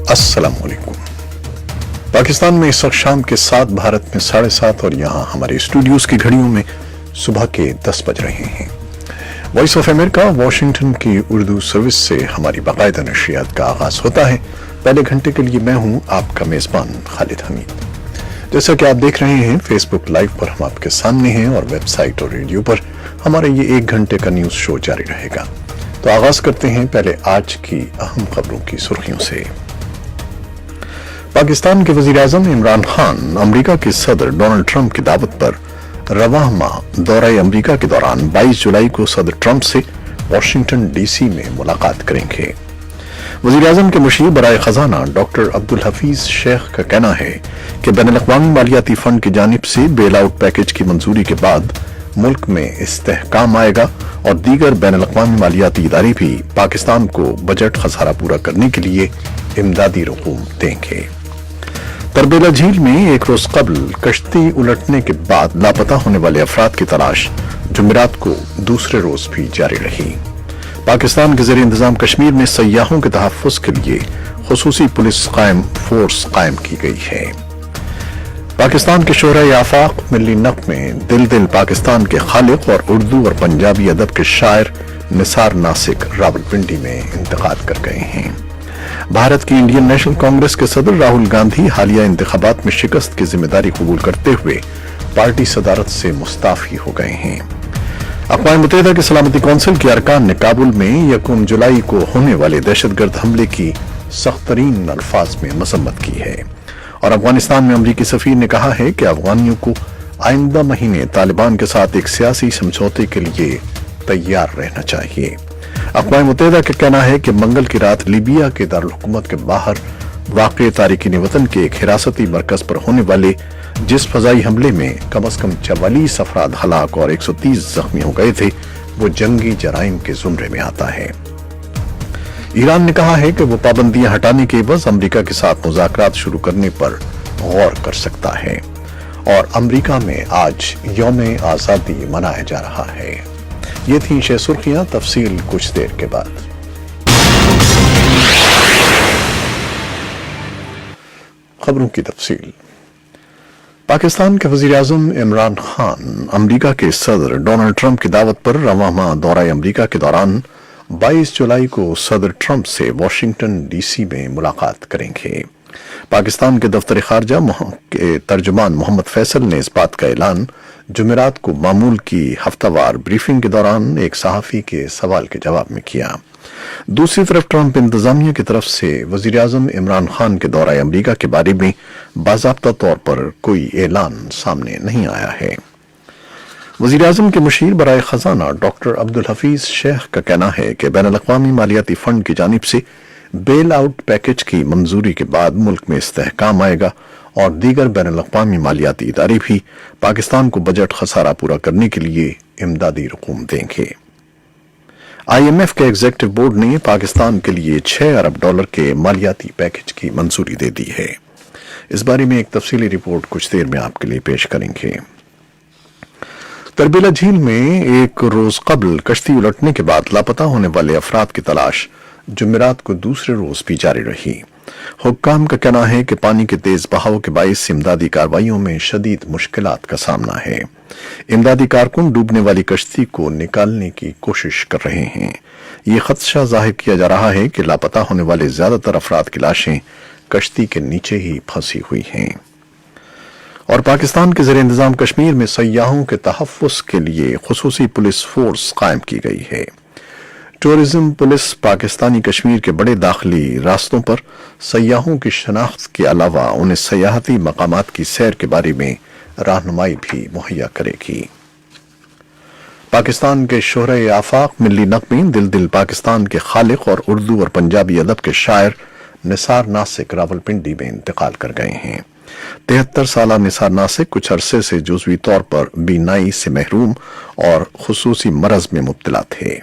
अस्सलाम वालेकुम। पाकिस्तान में इस वक्त शाम के 7, भारत में 7:30 और यहाँ हमारे स्टूडियोज की घड़ियों में सुबह के 10 बज रहे हैं। वॉइस ऑफ अमेरिका वाशिंगटन की उर्दू सर्विस से हमारी बाकायदा नशरियात का आगाज होता है। पहले घंटे के लिए मैं हूँ आपका मेजबान खालिद हमीद। जैसा कि आप देख रहे हैं, फेसबुक लाइव पर हम आपके सामने हैं और वेबसाइट और रेडियो पर हमारा ये 1 घंटे का न्यूज शो जारी रहेगा। तो आगाज करते हैं पहले आज की अहम खबरों की सुर्खियों से। पाकिस्तान के वज़ीर-ए-आज़म इमरान खान अमेरिका के सदर डोनाल्ड ट्रंप की दावत पर रवां माह दौरे अमेरिका के दौरान 22 जुलाई को सदर ट्रंप से वाशिंगटन डीसी में मुलाकात करेंगे। वज़ीर-ए-आज़म के मुशीर बराए खजाना डॉक्टर अब्दुल हफीज शेख का कहना है कि बैनुल-अक़वामी मालियाती फंड की जानिब से बेल आउट पैकेज की मंजूरी के बाद मुल्क में इस्तेहकाम आएगा और दीगर बैनुल-अक़वामी मालियाती इदारे भी पाकिस्तान को बजट खसारा पूरा करने के लिए इमदादी रकूम देंगे। तरबेला झील में एक रोज कबल कश्ती उलटने के बाद लापता होने वाले अफराद की तलाश जुमेरात को दूसरे रोज भी जारी रही। पाकिस्तान के ज़ेरे इंतजाम कश्मीर में सयाहों के तहफ़्फ़ुज़ के लिए खुसूसी पुलिस फोर्स कायम की गई है। पाकिस्तान के शोहराए आफाक मिल्ली नक्म में दिल दिल पाकिस्तान के खालिक और उर्दू और पंजाबी अदब के शायर निसार नासिक रावलपिंडी में इंतकाल कर गए हैं। भारत की इंडियन नेशनल कांग्रेस के सदर राहुल गांधी हालिया इंतखाबात में शिकस्त की जिम्मेदारी कबूल करते हुए पार्टी सदारत से मुस्ताफी हो गए हैं। अक़वाम मुत्तहिदा के सलामती कौंसिल के अरकान ने काबुल में 1 जुलाई को होने वाले दहशतगर्द हमले की सख्त तरीन अल्फाज में मसम्मत की है और अफगानिस्तान में अमरीकी सफीर ने कहा है कि अफगानियों को आइंदा महीने तालिबान के साथ एक सियासी समझौते के लिए तैयार रहना चाहिए। अक़वाम मुत्तहिदा का कहना है कि मंगल की रात लीबिया के दारुल हुकूमत के बाहर वाक़े तारिकीन वतन के एक हिरासती मरकज पर होने वाले जिस फजाई हमले में कम से कम 44 अफराद हलाक और 130 जख्मी हो गए थे, वो जंगी जराइम के जुमरे में आता है। ईरान ने कहा है कि वो पाबंदियां हटाने के एवज अमरीका के साथ मुज़ाकरात शुरू करने पर गौर कर सकता है और अमरीका में आज यौम आज़ादी मनाया जा रहा है। ये थी 6 सुर्खियां, तफसील कुछ देर के बाद। खबरों की तफसील। पाकिस्तान के वज़ीर-ए-आज़म इमरान खान अमेरिका के सदर डोनाल्ड ट्रंप की दावत पर रवां माह दौरे अमेरिका के दौरान 22 जुलाई को सदर ट्रंप से वाशिंगटन डीसी में मुलाकात करेंगे। पाकिस्तान के दफ्तर खारजा के तर्जुमान मोहम्मद फैसल ने इस बात का ऐलान जुमेरात को मामूल की हफ्तावार ब्रीफिंग के दौरान एक सहाफ़ी के सवाल के जवाब में किया। दूसरी तरफ ट्रंप इंतजामिया की तरफ से वज़ीर-ए-आज़म इमरान खान के दौरे अमेरिका के बारे में बाज़ाब्ता तौर पर कोई ऐलान सामने नहीं आया है। वज़ीर-ए-आज़म के मुशीर बराए खजाना डॉक्टर अब्दुल हफीज शेख का कहना है कि बैनुल-अक़वामी मालियाती फंड की जानिब से बेल आउट पैकेज की मंजूरी के बाद मुल्क में इस्तेहकाम आएगा और दीगर बैनुल-अक़वामी मालियाती इदारे भी पाकिस्तान को बजट खसारा पूरा करने के लिए इमदादी रकूम देंगे। IMF के एग्जीक्यूटिव बोर्ड ने पाकिस्तान के लिए $6 अरब के मालियाती पैकेज की मंजूरी दे दी है। इस बारे में एक तफसीली रिपोर्ट कुछ देर में आपके लिए पेश करेंगे। तरबेला झील में एक रोज कबल कश्ती उलटने के बाद लापता होने वाले अफराद की तलाश जुमेरात को दूसरे रोज भी जारी रही। हुक्काम का कहना है कि पानी के तेज बहाव के बायस इमदादी कार्रवाइयों में शदीद मुश्किलात का सामना है। इमदादी कारकुन डूबने वाली कश्ती को निकालने की कोशिश कर रहे हैं। ये खदशा जाहिर किया जा रहा है कि लापता होने वाले ज्यादातर अफराद की लाशें कश्ती के नीचे ही फंसी हुई हैं। और पाकिस्तान के ज़ेरे इंतजाम कश्मीर में सयाहों के तहफ़्फ़ुज़ के लिए खुसूसी पुलिस फोर्स कायम की गई है। टूरिज्म पुलिस पाकिस्तानी कश्मीर के बड़े दाखिली रास्तों पर सयाहों की शनाख्त के अलावा उन्हें सयाहती मकामात की सैर के बारे में रहनुमाई भी मुहैया करेगी। पाकिस्तान के शोहराए आफाक मिल्ली नक्म में दिल दिल पाकिस्तान के खालिक और उर्दू और पंजाबी अदब के शायर निसार नासिक रावलपिंडी में इंतकाल कर गए हैं। 73 साला निसार नासिक कुछ अरसे से जुज़वी तौर पर बीनाई से महरूम और खुसूसी मरज में मुब्तला थे।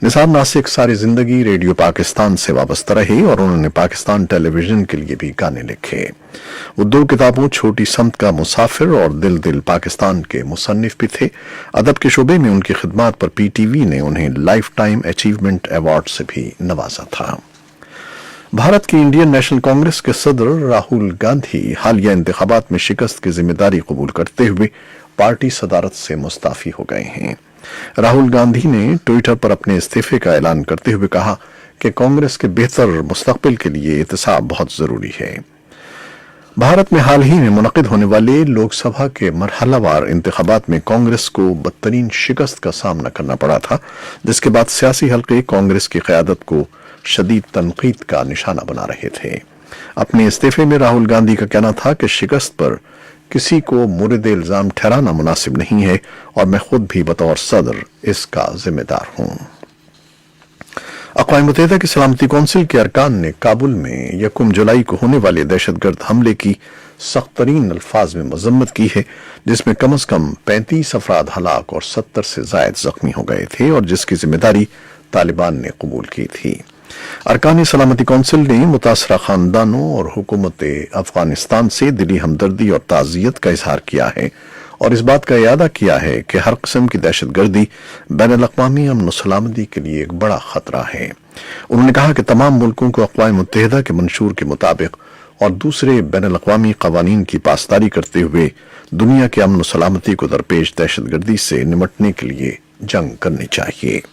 निसार नासिक सारी जिंदगी रेडियो पाकिस्तान से वाबस्ता रहे और उन्होंने पाकिस्तान टेलीविजन के लिए भी गाने लिखे। वो 2 किताबों छोटी समत का मुसाफिर और दिल दिल पाकिस्तान के मुसन्निफ भी थे। अदब के शोबे में उनकी खिदमात पर PTV ने उन्हें लाइफ टाइम अचीवमेंट अवार्ड से भी नवाजा था। भारत की इंडियन नेशनल कांग्रेस के सदर राहुल गांधी हालिया इंतखाबात में शिकस्त की जिम्मेदारी कबूल करते हुए पार्टी सदारत से मुस्ताफी हो गए हैं। राहुल गांधी ने ट्विटर पर अपने इस्तीफे का ऐलान करते हुए कहा कि कांग्रेस के बेहतर मुस्तकबिल के लिए एहतसाब बहुत जरूरी है। भारत में हाल ही में मुनक़िद होने वाले लोकसभा के मरहलावार इंतखाबात में कांग्रेस को बदतरीन शिकस्त का सामना करना पड़ा था, जिसके बाद सियासी हल्के कांग्रेस की क़यादत को शदीद तनकीद का निशाना बना रहे थे। अपने इस्तीफे में राहुल गांधी का कहना था कि शिकस्त पर किसी को मुर्द इल्जाम ठहराना मुनासिब नहीं है और मैं खुद भी बतौर सदर इसका जिम्मेदार हूं। अक़वाम मुत्तहिदा की सलामती कौंसिल के अरकान ने काबुल में 1 जुलाई को होने वाले दहशतगर्द हमले की सख्त तरीन अल्फाज में मजम्मत की है, जिसमें कम अज कम 35 अफराद हलाक और 70 से जायद जख्मी हो गए थे और जिसकी जिम्मेदारी तालिबान ने कबूल की थी। अरकान सलामती कौंसिल ने मुतासरा खानदानों और हुकूमत अफगानिस्तान से दिली हमदर्दी और ताज़ियत का इजहार किया है और इस बात का इरादा किया है कि हर किस्म की दहशतगर्दी बैनुल-अक़वामी अमन और सलामती के लिए एक बड़ा खतरा है। उन्होंने कहा कि तमाम मुल्कों को अक़वाम मुत्तहिदा के मंशूर के मुताबिक और दूसरे बैनुल-अक़वामी क़वानीन की पासदारी करते हुए दुनिया के अमन और सलामती को दरपेश दहशतगर्दी से निमटने के लिए जंग करनी चाहिए।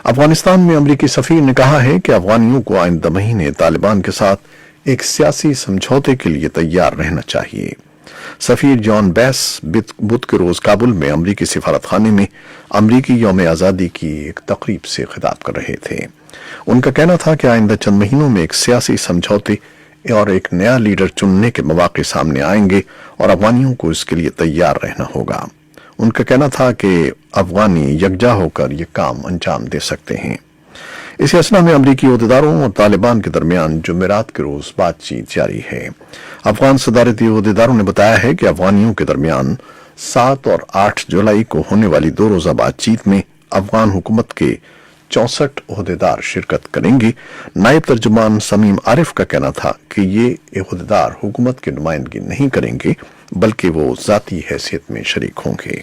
अफगानिस्तान में अमरीकी सफीर ने कहा है कि अफगानियों को आइंदा महीने तालिबान के साथ एक सियासी समझौते के लिए तैयार रहना चाहिए। सफीर जॉन बैस बुध के रोज काबुल में अमरीकी सिफारतखाने में अमरीकी यौम आज़ादी की एक तकरीब से खिताब कर रहे थे। उनका कहना था कि आइंदा चंद महीनों में एक सियासी समझौते और एक नया लीडर चुनने के मौके सामने आएंगे और अफगानियों को इसके लिए तैयार रहना होगा। उनका कहना था कि अफगानी यकजा होकर ये काम अंजाम दे सकते हैं। इसी असना में अमरीकी ओहदेदारों और तालिबान के दरमियान जुमेरात के रोज बातचीत जारी है। अफगान सदारती ओहदेदारों ने बताया है कि अफगानियों के दरमियान 7 और 8 जुलाई को होने वाली 2 रोजा बातचीत में अफगान हुकूमत के 64 ओहदेदार शिरकत करेंगे। नायब तर्जुमान समीम आरिफ का कहना था कि ये ओहदेदार हुकूमत की नुमाइंदगी नहीं करेंगे बल्कि वो जाती हैसियत में शरीक होंगे।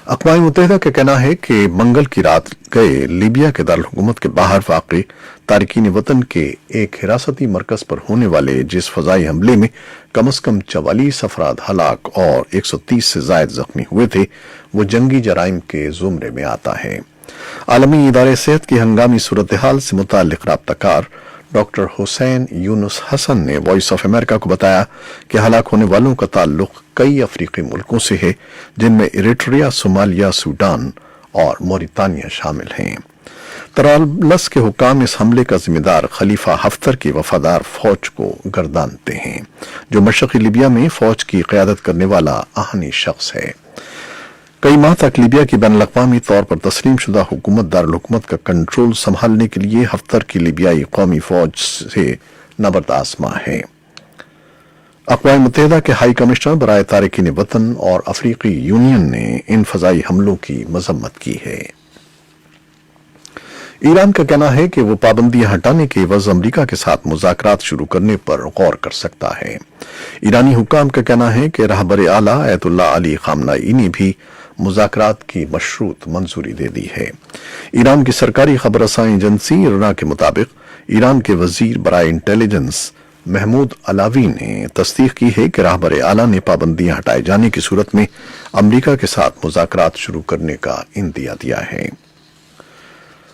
अक़वाम मुत्तहिदा का कहना है कि मंगल की रात गए लीबिया के दारुल-हुकूमत के बाहर वाक़े तारिकीन वतन के एक हिरासती मरकज पर होने वाले जिस फ़ज़ाई हमले में कम अज़ कम 44 अफराद हलाक और 130 से जायद जख्मी हुए थे, वो जंगी जराइम के ज़ुमरे में आता है। आलमी इदारे सेहत की हंगामी सूरत हाल से मुताल्लिक़ राब्ताकार डॉक्टर हुसैन यूनुस हसन ने वॉइस ऑफ अमेरिका को बताया कि हलाक होने वालों का ताल्लुक कई अफ्रीकी मुल्कों से है, जिनमें इरिट्रिया, सोमालिया, सूडान और मोरितानिया शामिल हैं। तरालस के हुकाम इस हमले का जिम्मेदार खलीफा हफ्तर की वफादार फौज को गर्दानते हैं, जो मशरक़ी लीबिया में फौज की क़यादत करने वाला आहनी शख्स है। कई माह तक लीबिया की बैनुल-अक़वामी तौर पर तस्लीम शुदा हुकूमत दारुल-हुकूमत का कंट्रोल संभालने के लिए हफ्तर की लीबियाई कौमी फौज से नबर्दाज़मा है। अक़वाम मुत्तहिदा के हाई कमिश्नर बराए तारिकीन वतन और अफ्रीकी यूनियन ने इन फ़ज़ाई हमलों की मजम्मत की है। ईरान का कहना है कि वो पाबंदियां हटाने के एवज़ अमरीका के साथ मुज़ाकरात शुरू करने पर गौर कर सकता है। ईरानी हुकाम का कहना है कि रहबर आला आयतुल्लाह अली ख़ामनाई ने भी मुज़ाकरात की मशरूत मंजूरी दे दी है। ईरान की सरकारी खबर रसाई एजेंसी इरना के मुताबिक ईरान के वजीर बराए इंटेलिजेंस महमूद अलावी ने तस्दीक की है कि रहबर आला ने पाबंदियां हटाए जाने की सूरत में अमरीका के साथ मुज़ाकरात शुरू करने का इंदिया दिया है।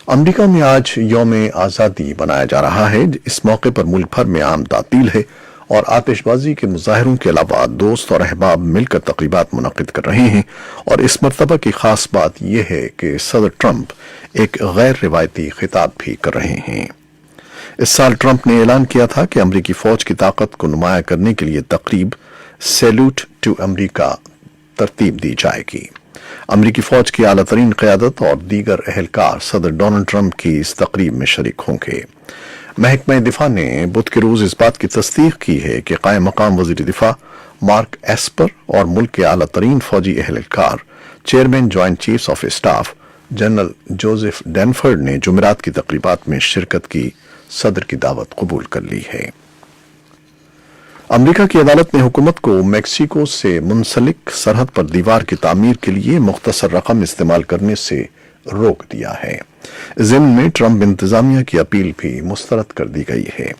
अमरीका में आज यौम आज़ादी मनाया जा रहा है। इस मौके पर मुल्क भर में आम तातील है और आतिशबाजी के मुजाहिरों के अलावा दोस्त और अहबाब मिलकर तक़रीबात मुनक़िद कर रहे हैं और इस मरतबा की खास बात यह है कि सदर ट्रंप एक गैर रिवायती खिताब भी कर रहे हैं। इस साल ट्रंप ने ऐलान किया था कि अमरीकी फौज की ताकत को नुमाया करने के लिए तकरीब सैल्यूट टू अमरीका तरतीब दी जाएगी। अमरीकी फौज की आला तरीन क़यादत और दीगर अहलकार सदर डोनाल्ड ट्रंप की इस तकरीब में शरीक होंगे। महकमा दिफा ने बुध के रोज इस बात की तस्दीक की है कि कायम मकाम वज़ीर दिफा मार्क एस्पर और मुल्क के आला तरीन फौजी अहलकार chairman joint chiefs of staff general Joseph Dunford ने जुमेरात की तकरीबात में शिरकत की सदर की दावत कबूल कर ली है। अमरीका की अदालत ने हुकूमत को मेक्सिको से मुंसलिक सरहद पर दीवार की तामीर के लिए मुख्तसर रकम इस्तेमाल करने से रोक दिया है। ज़िम्न में ट्रंप इंतजामिया की अपील भी मुस्तरद कर दी गई है।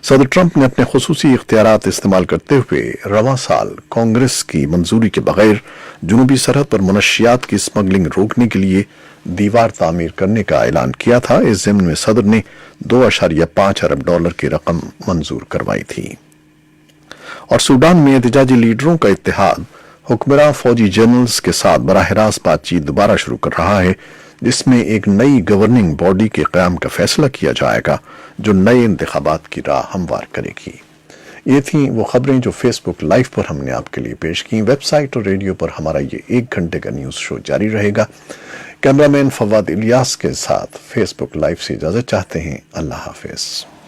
सदर ट्रंप ने अपने खुसूसी इख्तियारात इस्तेमाल करते हुए रवां साल कांग्रेस की मंजूरी के बगैर जनूबी सरहद पर मनशियात की स्मगलिंग रोकने के लिए दीवार तामीर करने का ऐलान किया था। इस ज़िम्न में सदर ने $2.5 अरब की रकम मंजूर करवाई थी। और सूडान में एहतजाजी लीडरों का इत्तेहाद हुक्मरान फौजी जनरल्स के साथ बराह रास्त बातचीत दोबारा शुरू कर रहा है, जिसमें एक नई गवर्निंग बॉडी के क़याम का फैसला किया जाएगा जो नए इंतखाबात की राह हमवार करेगी। ये थी वो खबरें जो फेसबुक लाइव पर हमने आपके लिए पेश की। वेबसाइट और रेडियो पर हमारा ये 1 घंटे का न्यूज़ शो जारी रहेगा। कैमरामैन फवाद इलियास के साथ फेसबुक लाइव से इजाज़त चाहते हैं। अल्लाह हाफिज़।